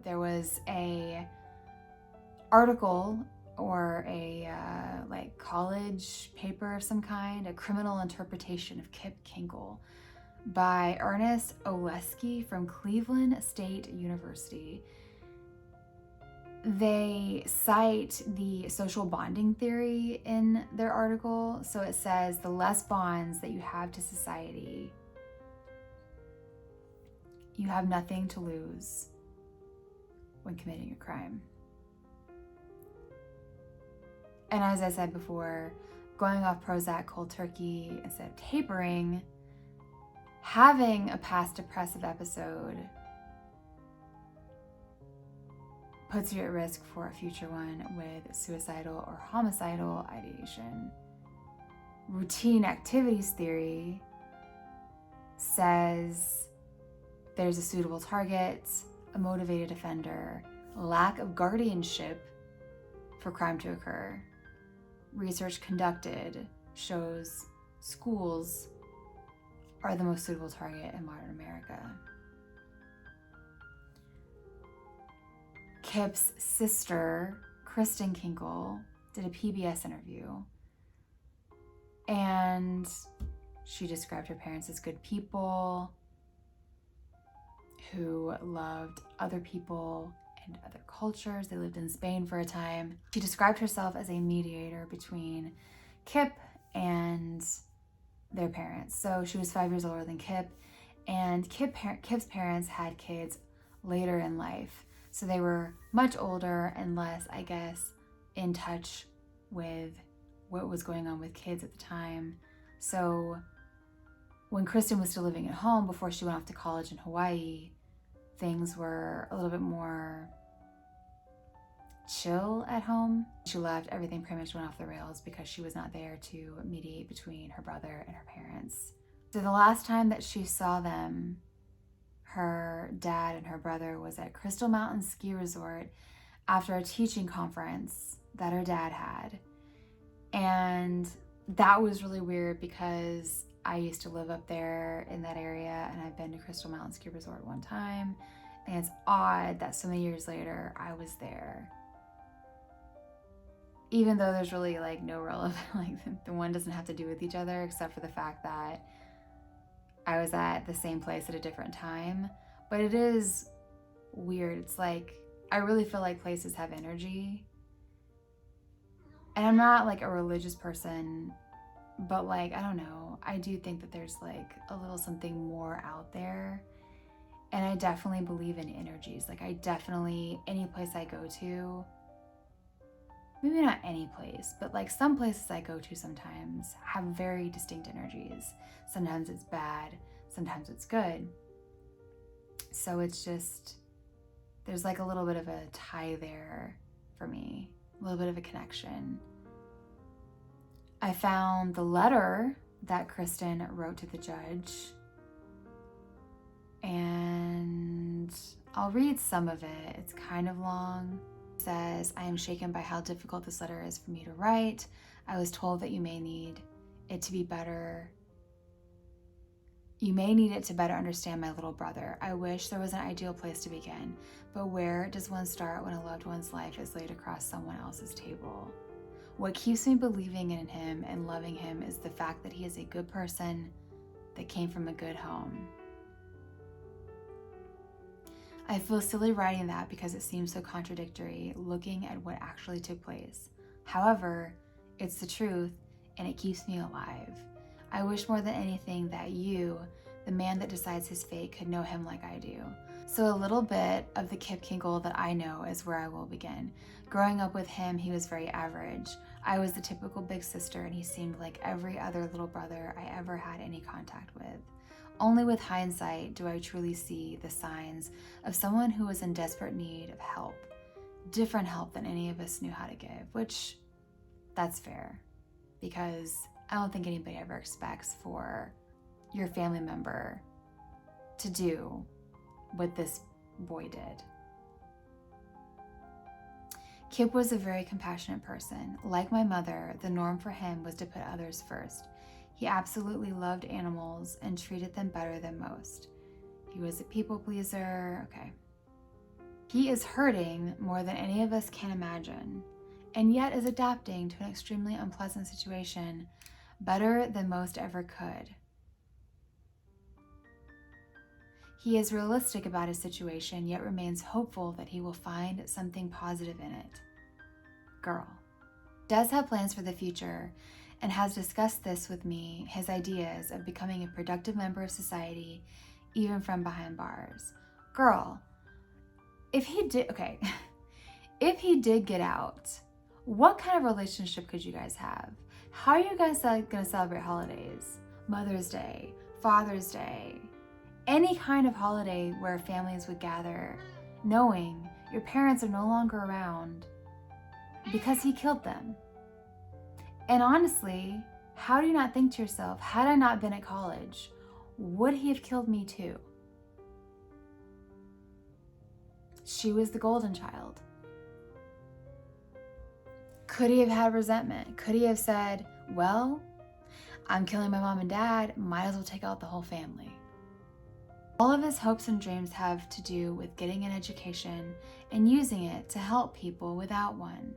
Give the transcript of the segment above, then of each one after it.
there was a article or a like college paper of some kind, a criminal interpretation of Kip Kinkel by Ernest Oleski from Cleveland State University. They cite the social bonding theory in their article. So it says the less bonds that you have to society, you have nothing to lose when committing a crime. And as I said before, going off Prozac cold turkey instead of tapering, having a past depressive episode puts you at risk for a future one with suicidal or homicidal ideation. Routine activities theory says there's a suitable target, a motivated offender, lack of guardianship for crime to occur. Research conducted shows schools are the most suitable target in modern America. Kip's sister, Kristen Kinkel, did a PBS interview, and she described her parents as good people who loved other people and other cultures. They lived in Spain for a time. She described herself as a mediator between Kip and their parents. So she was 5 years older than Kip, and Kip's parents had kids later in life. So they were much older and less, I guess, in touch with what was going on with kids at the time. So when Kristen was still living at home before she went off to college in Hawaii, things were a little bit more chill at home. She left, everything pretty much went off the rails because she was not there to mediate between her brother and her parents. So the last time that she saw them, her dad and her brother, was at Crystal Mountain Ski Resort after a teaching conference that her dad had. And that was really weird because I used to live up there in that area, and I've been to Crystal Mountain Ski Resort one time. And it's odd that so many years later I was there. Even though there's really like no relevant, like the one doesn't have to do with each other except for the fact that I was at the same place at a different time. But it is weird. It's like, I really feel like places have energy. And I'm not like a religious person, but like, I don't know. I do think that there's like a little something more out there. And I definitely believe in energies. Like I definitely, any place I go to, maybe not any place, but like some places I go to sometimes have very distinct energies. Sometimes it's bad, sometimes it's good. So it's just, there's like a little bit of a tie there for me, a little bit of a connection. I found the letter that Kristen wrote to the judge, and I'll read some of it. It's kind of long. It says, "I am shaken by how difficult this letter is for me to write. I was told that you may need it to be better. You may need it to better understand my little brother. I wish there was an ideal place to begin, but where does one start when a loved one's life is laid across someone else's table? What keeps me believing in him and loving him is the fact that he is a good person that came from a good home. I feel silly writing that because it seems so contradictory looking at what actually took place. However, it's the truth and it keeps me alive. I wish more than anything that you, the man that decides his fate, could know him like I do." So a little bit of the Kip Kinkel that I know is where I will begin. Growing up with him, he was very average. I was the typical big sister, and he seemed like every other little brother I ever had any contact with. Only with hindsight do I truly see the signs of someone who was in desperate need of help. Different help than any of us knew how to give, which that's fair, because I don't think anybody ever expects for your family member to do what this boy did. Kip was a very compassionate person. Like my mother, the norm for him was to put others first. He absolutely loved animals and treated them better than most. He was a people pleaser. Okay. He is hurting more than any of us can imagine, and yet is adapting to an extremely unpleasant situation better than most ever could. He is realistic about his situation, yet remains hopeful that he will find something positive in it. Girl. Does have plans for the future and has discussed this with me, his ideas of becoming a productive member of society, even from behind bars. Girl, if he did get out, what kind of relationship could you guys have? How are you guys going to celebrate holidays? Mother's Day, Father's Day, any kind of holiday where families would gather, knowing your parents are no longer around because he killed them. And honestly, how do you not think to yourself, had I not been at college, would he have killed me too? She was the golden child. Could he have had resentment? Could he have said, well, I'm killing my mom and dad, might as well take out the whole family? All of his hopes and dreams have to do with getting an education and using it to help people without one.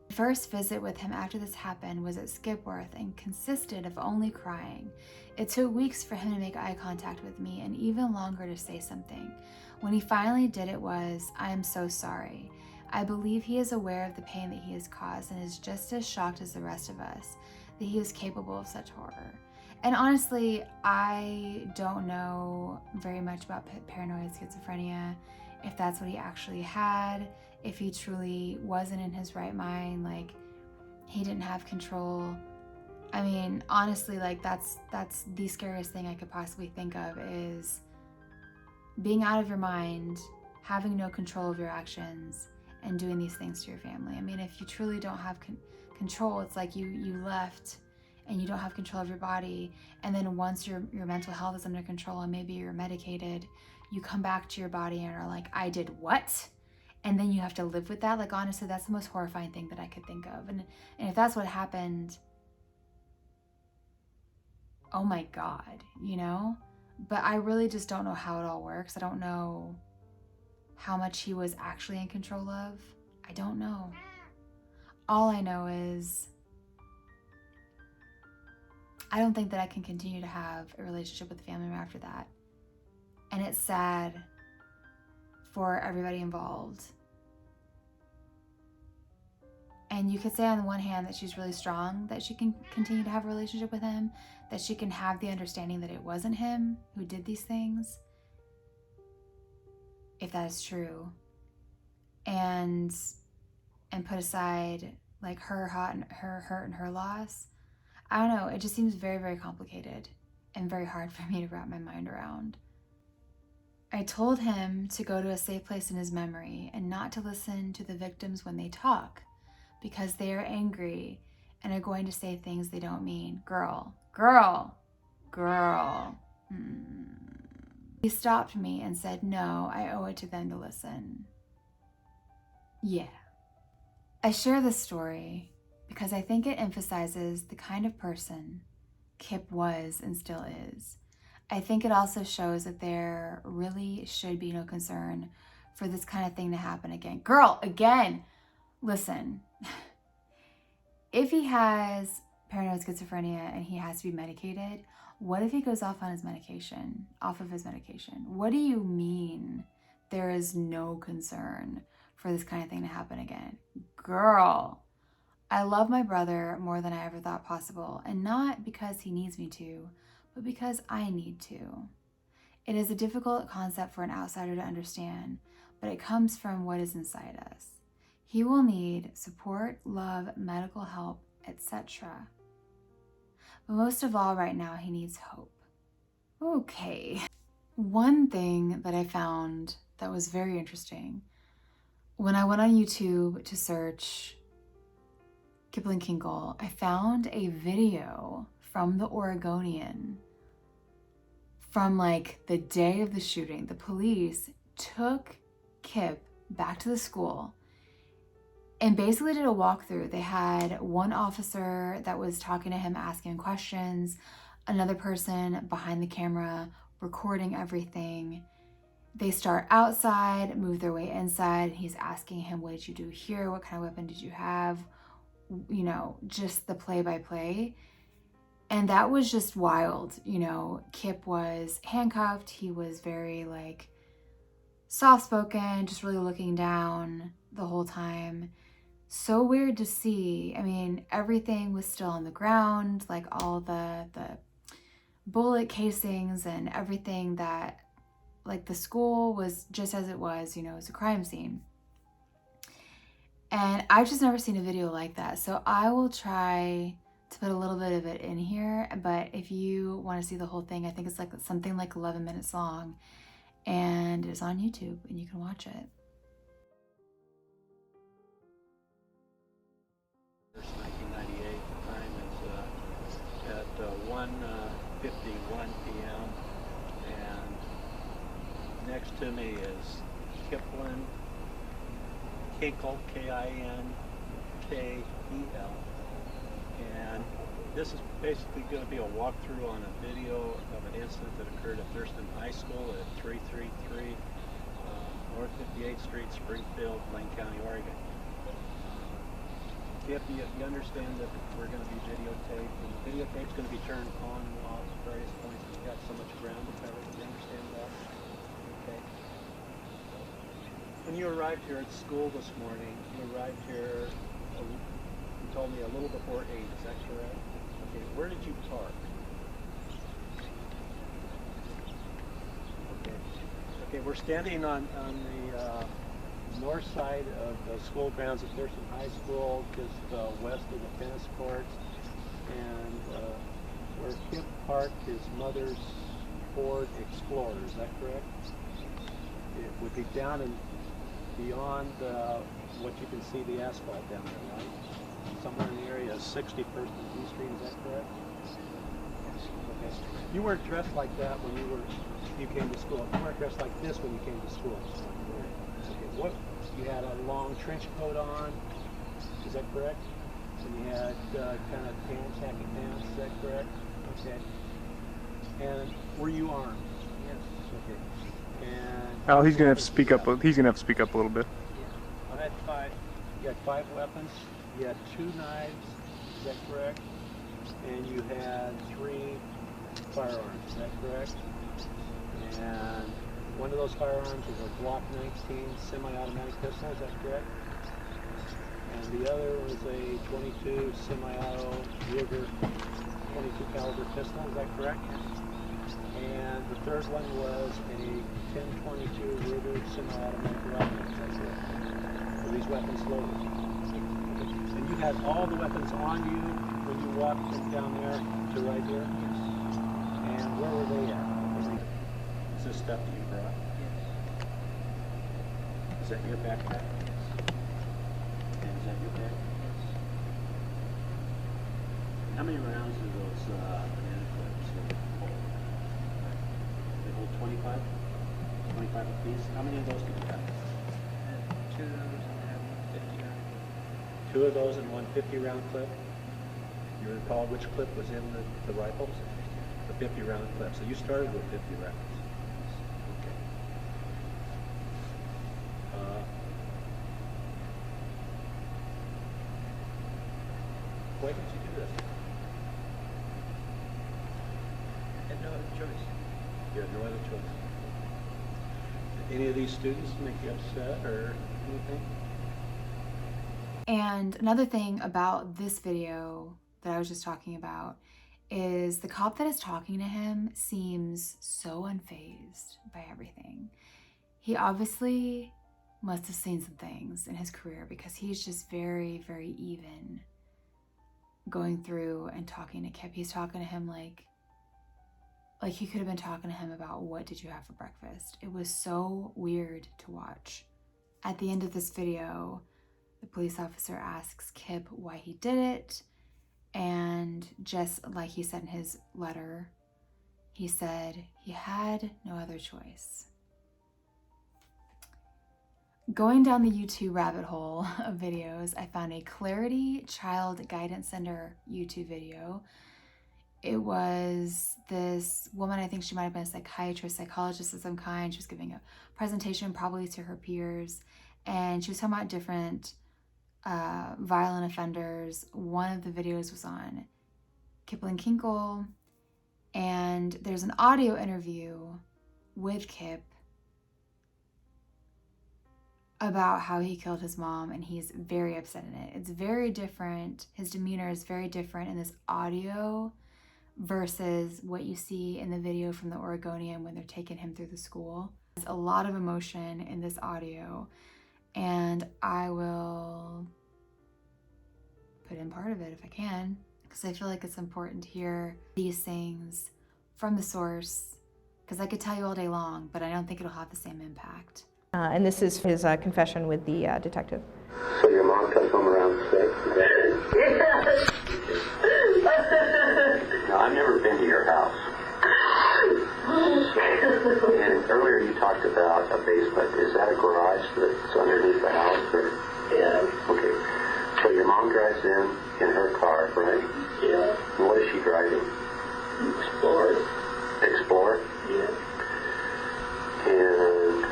The first visit with him after this happened was at Skipworth and consisted of only crying. It took weeks for him to make eye contact with me and even longer to say something. When he finally did, it was, I am so sorry. I believe he is aware of the pain that he has caused and is just as shocked as the rest of us that he is capable of such horror. And honestly, I don't know very much about paranoid schizophrenia, if that's what he actually had, if he truly wasn't in his right mind, like he didn't have control. I mean, honestly, like that's the scariest thing I could possibly think of, is being out of your mind, having no control of your actions, and doing these things to your family. I mean, if you truly don't have control, it's like you left and you don't have control of your body, and then once your mental health is under control and maybe you're medicated, you come back to your body and are like, I did what? And then you have to live with that. Like, honestly, that's the most horrifying thing that I could think of. And if that's what happened, oh my God, you know? But I really just don't know how it all works. I don't know how much he was actually in control of. I don't know. All I know is I don't think that I can continue to have a relationship with the family member after that. And it's sad for everybody involved. And you could say on the one hand that she's really strong, that she can continue to have a relationship with him, that she can have the understanding that it wasn't him who did these things, if that is true, and put aside like her hurt and her loss. I don't know, it just seems very, very complicated and very hard for me to wrap my mind around. I told him to go to a safe place in his memory and not to listen to the victims when they talk, because they are angry and are going to say things they don't mean. Girl. He stopped me and said, no, I owe it to them to listen. Yeah. I share this story because I think it emphasizes the kind of person Kip was and still is. I think it also shows that there really should be no concern for this kind of thing to happen again. Girl, again, listen, if he has paranoid schizophrenia and he has to be medicated, what if he goes off of his medication? What do you mean there is no concern for this kind of thing to happen again? Girl, I love my brother more than I ever thought possible, and not because he needs me to, but because I need to. It is a difficult concept for an outsider to understand, but it comes from what is inside us. He will need support, love, medical help, etc. But most of all right now, he needs hope. Okay. One thing that I found that was very interesting, when I went on YouTube to search Kipland Kinkel, I found a video from the Oregonian from like the day of the shooting. The police took Kip back to the school and basically did a walkthrough. They had one officer that was talking to him, asking questions, another person behind the camera recording everything, they start outside, move their way inside. He's asking him, what did you do here? What kind of weapon did you have? You know, just the play-by-play. And that was just wild. You know, Kip was handcuffed. He was very like soft-spoken, just really looking down the whole time. So weird to see. I mean, everything was still on the ground, like all the bullet casings and everything, that like the school was just as it was, you know, it was a crime scene. And I've just never seen a video like that. So I will try to put a little bit of it in here, but if you want to see the whole thing, I think it's like something like 11 minutes long, and it's on YouTube and you can watch it. 1998, the time is at 1:51 p.m. and next to me is Kipland, Kinkel, K-I-N-K-E-L, and this is basically going to be a walkthrough on a video of an incident that occurred at Thurston High School at 333 North 58th Street, Springfield, Lane County, Oregon. If you understand that we're going to be videotaped, and the videotape's going to be turned on and off at various points. We've got so much ground to cover. Do you understand that? Okay. When you arrived here at school this morning, you arrived here, you told me a little before 8, is that correct? Okay, where did you park? Okay, okay, we're standing on the north side of the school grounds at Thurston High School, just west of the tennis courts, and where Kip parked his mother's Ford Explorer, is that correct? It would be down and beyond what you can see the asphalt down there, right? Somewhere in the area of 61st and D Street, is that correct? Okay. You weren't dressed like that when you came to school. You weren't dressed like this when you came to school. Okay. What? You had a long trench coat on, is that correct? And you had kind of pants, khaki pants, is that correct? Okay. And were you armed? Yes. Okay. And Al, he's gonna have to speak up. He's gonna have to speak up a little bit. Yeah. I had 5. You had 5 weapons. You had 2 knives. Is that correct? And you had 3 firearms. Is that correct? And one of those firearms was a Glock 19 semi-automatic pistol. Is that correct? And the other was a 22 semi-auto Ruger 22 caliber pistol. Is that correct? And the third one was a 1022 Ruger semi-automatic rifle. Is that correct? Were these weapons loaded? And you had all the weapons on you when you walked from down there to right here? Yes. And where were they at? Is this stuff that you brought? Yes. Is that your backpack? Yes. And is that your bag? Yes. How many rounds do those banana clips hold? They hold 25? 25 apiece? How many of those do you have? 2 of those and 50 round. 2 of those and 1 50-round clip? You recall which clip was in the rifles? The 50-round clip. So you started with 50 rounds. Okay. Why did you do this? I had no other choice. You had no other choice. Did any of these students make you upset or anything? And another thing about this video that I was just talking about is the cop that is talking to him seems so unfazed by everything. He obviously must have seen some things in his career, because he's just very, very even going through and talking to Kip. He's talking to him like he could have been talking to him about, what did you have for breakfast? It was so weird to watch. At the end of this video, the police officer asks Kip why he did it, and just like he said in his letter, he said he had no other choice. Going down the YouTube rabbit hole of videos, I found a Clarity Child Guidance Center YouTube video. it was this woman, I think she might have been a psychiatrist, psychologist of some kind. She was giving a presentation probably to her peers, and she was talking about different violent offenders. One of the videos was on Kipland Kinkel, and there's an audio interview with Kip about how he killed his mom, and he's very upset in it. It's very different. His demeanor is very different in this audio versus what you see in the video from the Oregonian when they're taking him through the school. There's a lot of emotion in this audio, and I will put in part of it if I can, because I feel like it's important to hear these things from the source, because I could tell you all day long, but I don't think it'll have the same impact. And this is his confession with the detective. So your mom comes home around 6? Yes. Now, I've never been to your house. And earlier you talked about a basement. Is that a garage that's underneath the house? Or? Yeah. Okay. So your mom drives in her car, right? Yeah. And what is she driving? Explorer. Explorer? Yeah. And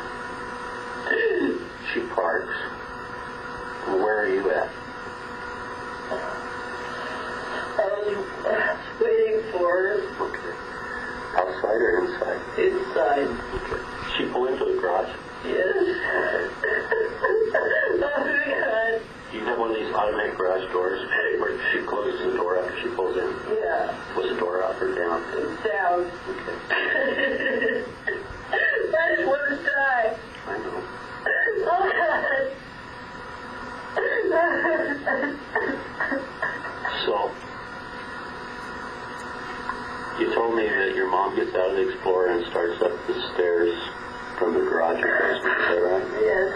she parks. Where are you at? I was waiting for her. Okay. Outside or inside? Inside. Okay. She pulled into the garage? Yes. Okay. Oh my God. Do you have one of these automatic garage doors where she closes the door after she pulls in? Yeah. Was the door up or down? It's down. Okay. I just want to die. I know. Oh God. So, you told me that your mom gets out of the Explorer and starts up the stairs from the garage or basement, is that right? Yes.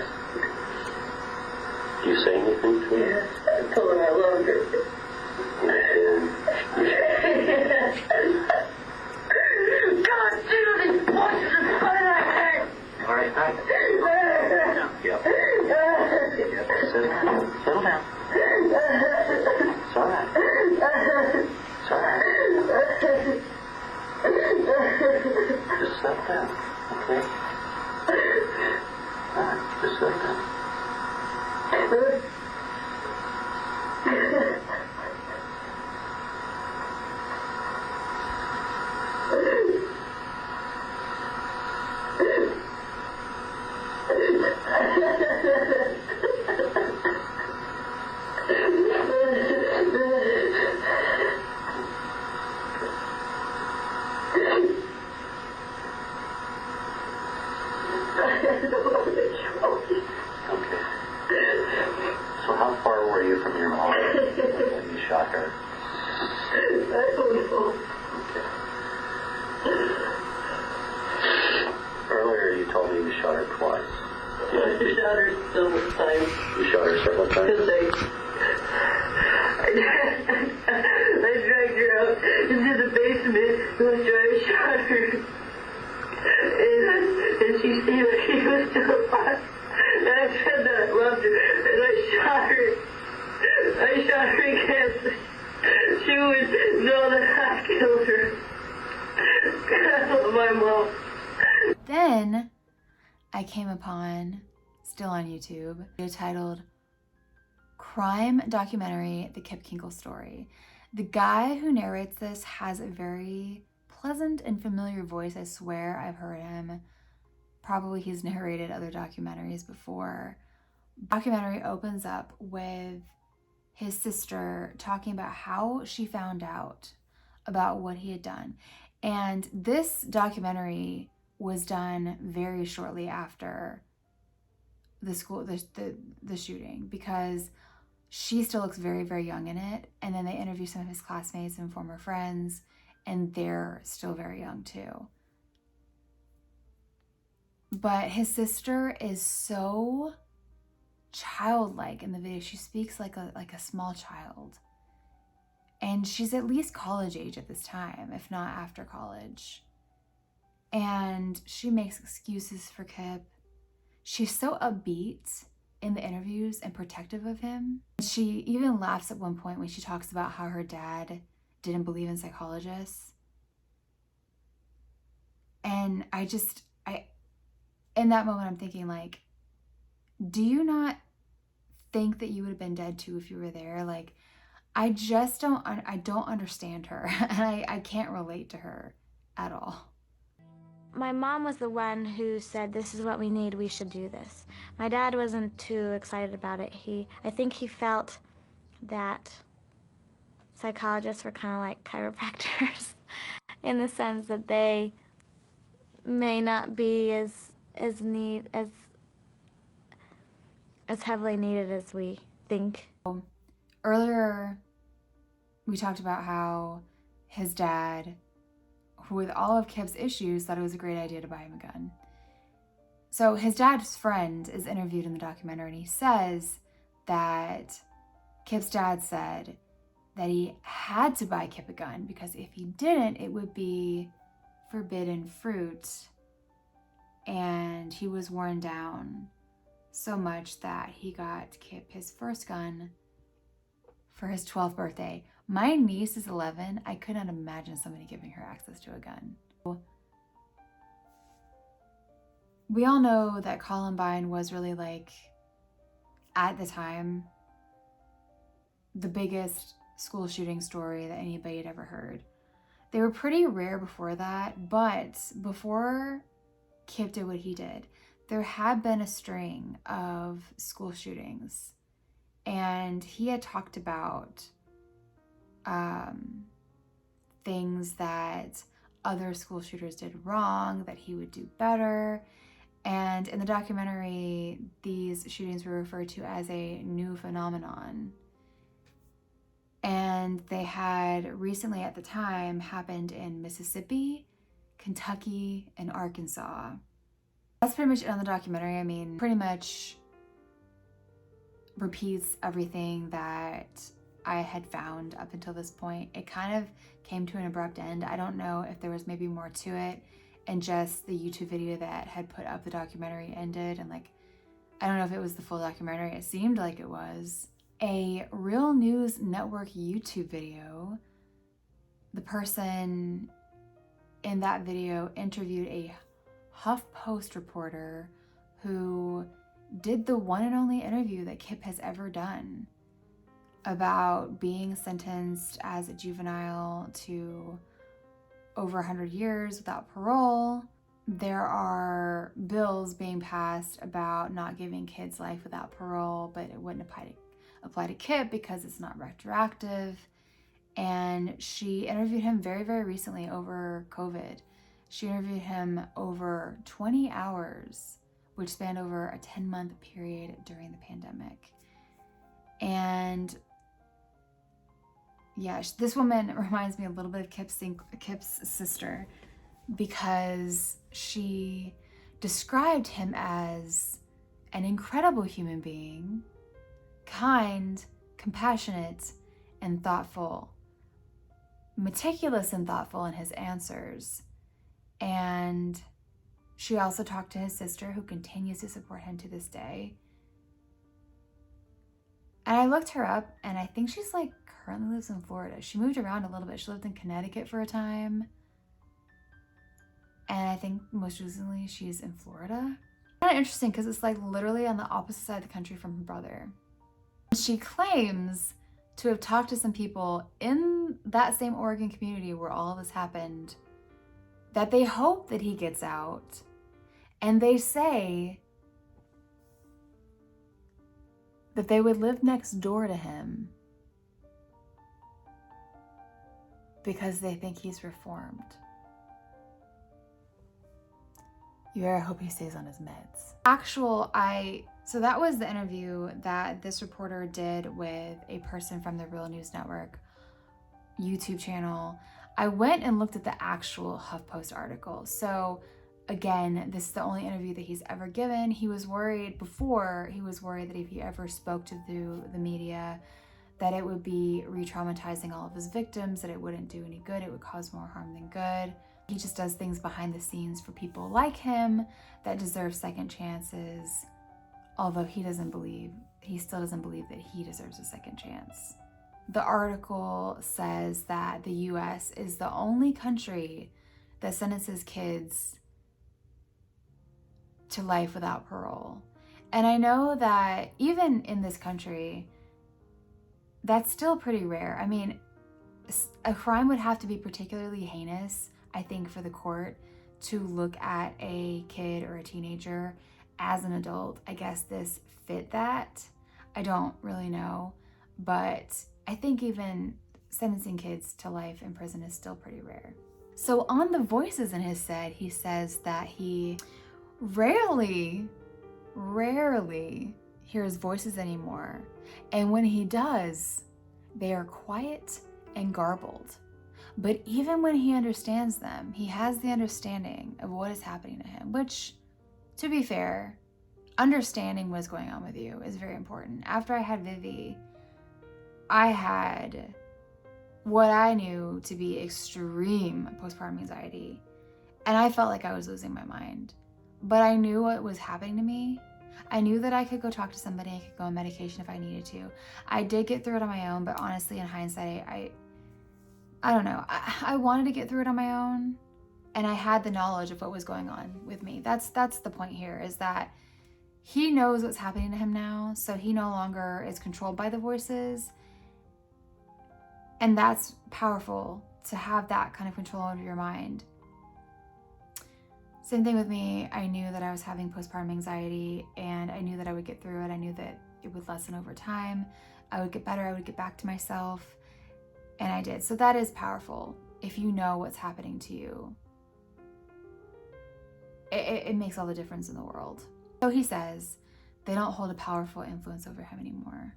Do you say anything to her? Yes, I told her I loved her. God, dude, these voices are funny like that. All right, hi. Yep. Yep. Settle down. Settle down. It's all right. It's all right. Just settle down, okay? All right, just settle down. So how far were you from your mom when you shot her? I don't know. Okay. Earlier you told me you shot her twice. I shot her several times. You shot her several times? Because I dragged her out into the basement after I shot her. And she seemed like she was still alive. And I said that I loved her. And I shot her. I shot her again. She would know that I killed her. I love my mom. Then I came upon, still on YouTube, titled Crime Documentary, The Kip Kinkel Story. The guy who narrates this has a very pleasant and familiar voice. I swear I've heard him. Probably he's narrated other documentaries before. Documentary opens up with his sister talking about how she found out about what he had done. And this documentary was done very shortly after the shooting, because she still looks very, very young in it. And then they interview some of his classmates and former friends, and they're still very young too. But his sister is so childlike in the video. She speaks like a small child. And she's at least college age at this time, if not after college. And she makes excuses for Kip. She's so upbeat in the interviews and protective of him. She even laughs at one point when she talks about how her dad didn't believe in psychologists. And in that moment, I'm thinking like, do you not think that you would have been dead too if you were there? Like, I don't understand her. And I can't relate to her at all. My mom was the one who said, this is what we need, we should do this. My dad wasn't too excited about it. I think he felt that psychologists were kind of like chiropractors in the sense that they may not be as heavily needed as we think. Earlier, we talked about how his dad, who with all of Kip's issues, thought it was a great idea to buy him a gun. So his dad's friend is interviewed in the documentary, and he says that Kip's dad said that he had to buy Kip a gun because if he didn't, it would be forbidden fruit. And he was worn down so much that he got Kip his first gun for his 12th birthday. My niece is 11. I could not imagine somebody giving her access to a gun. We all know that Columbine was really like, at the time, the biggest school shooting story that anybody had ever heard. They were pretty rare before that, but before Kip did what he did, there had been a string of school shootings. And he had talked about things that other school shooters did wrong, that he would do better. And in the documentary, these shootings were referred to as a new phenomenon. And they had recently at the time happened in Mississippi, Kentucky, and Arkansas. That's pretty much it on the documentary. I mean, pretty much repeats everything that I had found up until this point. It kind of came to an abrupt end. I don't know if there was maybe more to it, and just the YouTube video that had put up the documentary ended, and like, I don't know if it was the full documentary. It seemed like it was. A Real News Network YouTube video, the person in that video interviewed a HuffPost reporter who did the one and only interview that Kip has ever done about being sentenced as a juvenile to over 100 years without parole. There are bills being passed about not giving kids life without parole, but it wouldn't apply to Kip because it's not retroactive. And she interviewed him very, very recently over COVID. She interviewed him over 20 hours, which spanned over a 10-month period during the pandemic. And yeah, this woman reminds me a little bit of Kip's sister, because she described him as an incredible human being, kind, compassionate, and thoughtful, meticulous and thoughtful in his answers. And she also talked to his sister, who continues to support him to this day. And I looked her up, and I think she's like currently lives in Florida. She moved around a little bit. She lived in Connecticut for a time. And I think most recently she's in Florida. Kind of interesting because it's like literally on the opposite side of the country from her brother. She claims to have talked to some people in that same Oregon community where all of this happened, that they hope that he gets out. And they say that they would live next door to him because they think he's reformed. You better hope he stays on his meds. So that was the interview that this reporter did with a person from the Real News Network YouTube channel. I went and looked at the actual HuffPost article. So again, this is the only interview that he's ever given. He was worried that if he ever spoke to the media, that it would be re-traumatizing all of his victims, that it wouldn't do any good, it would cause more harm than good. He just does things behind the scenes for people like him that deserve second chances, although he still doesn't believe that he deserves a second chance. the article says that the US is the only country that sentences kids to life without parole. And I know that even in this country, that's still pretty rare. I mean, a crime would have to be particularly heinous, I think, for the court to look at a kid or a teenager as an adult. I guess this fit that. I don't really know, but I think even sentencing kids to life in prison is still pretty rare. So on the voices in his set, he says that he rarely hears voices anymore. And when he does, they are quiet and garbled. But even when he understands them, he has the understanding of what is happening to him, which, to be fair, understanding what's going on with you is very important. After I had Vivi, I had what I knew to be extreme postpartum anxiety, and I felt like I was losing my mind. But I knew what was happening to me. I knew that I could go talk to somebody, I could go on medication if I needed to. I did get through it on my own, but honestly, in hindsight, I don't know. I wanted to get through it on my own, and I had the knowledge of what was going on with me. That's the point here, is that he knows what's happening to him now, so he no longer is controlled by the voices. And that's powerful, to have that kind of control over your mind. Same thing with me. I knew that I was having postpartum anxiety, and I knew that I would get through it. I knew that it would lessen over time. I would get better. I would get back to myself. And I did. So that is powerful. If you know what's happening to you, it makes all the difference in the world. So he says they don't hold a powerful influence over him anymore.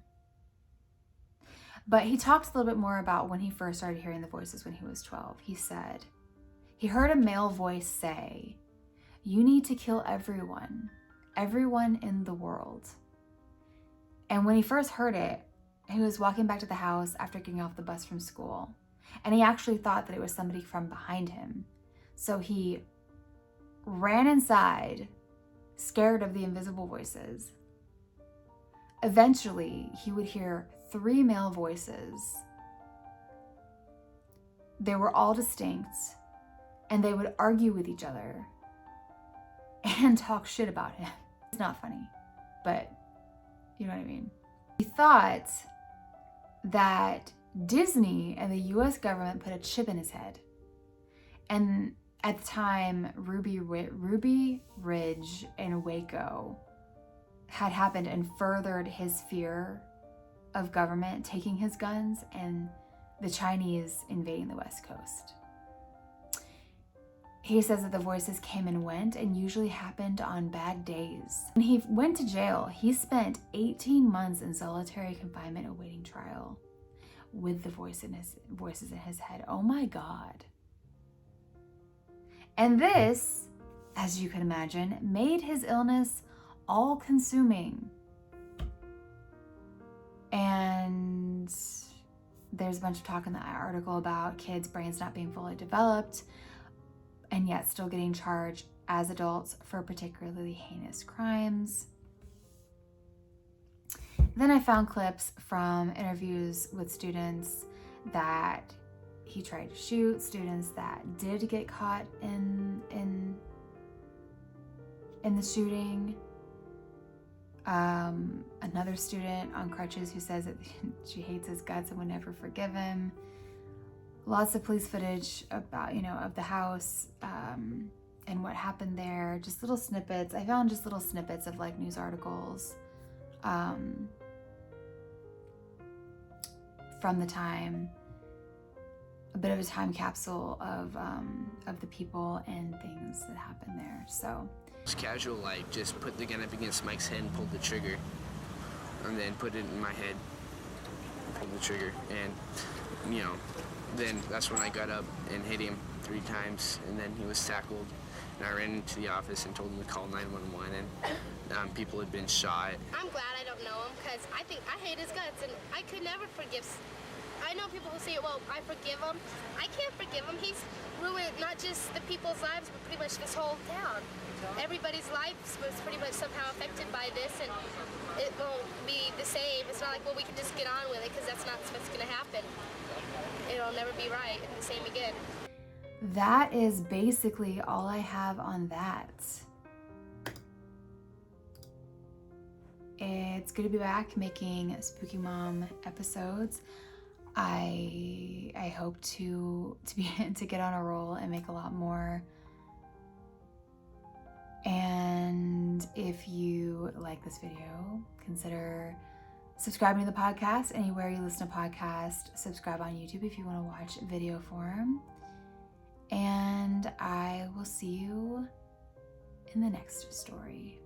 But he talks a little bit more about when he first started hearing the voices when he was 12. He said he heard a male voice say, "You need to kill everyone in the world." And when he first heard it, he was walking back to the house after getting off the bus from school. And he actually thought that it was somebody from behind him. So he ran inside, scared of the invisible voices. Eventually, he would hear 3 male voices. They were all distinct, and they would argue with each other and talk shit about him. It's not funny, but you know what I mean. He thought that Disney and the US government put a chip in his head. And at the time, Ruby Ridge in Waco had happened and furthered his fear of government taking his guns and the Chinese invading the West Coast. He says that the voices came and went and usually happened on bad days. When he went to jail, he spent 18 months in solitary confinement awaiting trial with the voices in his head. Oh my God. And this, as you can imagine, made his illness all-consuming. And there's a bunch of talk in the article about kids' brains not being fully developed and yet still getting charged as adults for particularly heinous crimes. Then I found clips from interviews with students that he tried to shoot, students that did get caught in the shooting. Another student on crutches who says that she hates his guts and would never forgive him. Lots of police footage about, of the house and what happened there. Just little snippets. I found just little snippets of like news articles from the time. A bit of a time capsule of the people and things that happened there. So it's casual, like just put the gun up against Mike's head and pulled the trigger, and then put it in my head, pulled the trigger, and then that's when I got up and hit him 3 times, and then he was tackled, and I ran into the office and told him to call 911, and people had been shot. I'm glad I don't know him, because I hate his guts, and I could never forgive. I know people who say, well, I forgive him. I can't forgive him. He's ruined not just the people's lives, but pretty much this whole town. Everybody's life was pretty much somehow affected by this, and it won't be the same. It's not like, well, we can just get on with it, because that's not what's going to happen. It'll never be right and the same again. That is basically all I have on that. It's good to be back making Spooky Mom episodes. I hope to get on a roll and make a lot more. And if you like this video, consider subscribing to the podcast anywhere you listen to podcasts. Subscribe on YouTube if you want to watch video form. And I will see you in the next story.